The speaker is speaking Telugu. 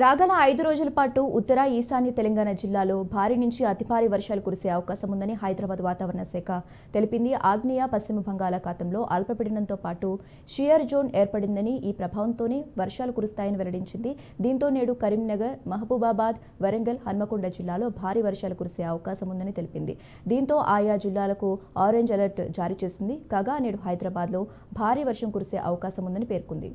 రాగల 5 రోజుల పాటు ఉత్తర ఈశాన్య తెలంగాణ జిల్లాలో భారీ నుంచి అతి భారీ వర్షాలు కురిసే అవకాశం ఉందని హైదరాబాద్ వాతావరణ శాఖ తెలిపింది. ఆగ్నేయ పశ్చిమ బంగాళాఖాతంలో అల్పపీడనంతో పాటు షియర్ జోన్ ఏర్పడిందని ఈ ప్రభావంతోనే వర్షాలు కురుస్తాయని వెల్లడించింది. దీంతో నేడు కరీంనగర్, మహబూబాబాద్, వరంగల్, హన్మకొండ జిల్లాలో భారీ వర్షాలు కురిసే అవకాశం ఉందని తెలిపింది. దీంతో ఆయా జిల్లాలకు ఆరెంజ్ అలర్ట్ జారీ చేసింది. కాగా నేడు హైదరాబాద్లో భారీ వర్షం కురిసే అవకాశం ఉందని పేర్కొంది.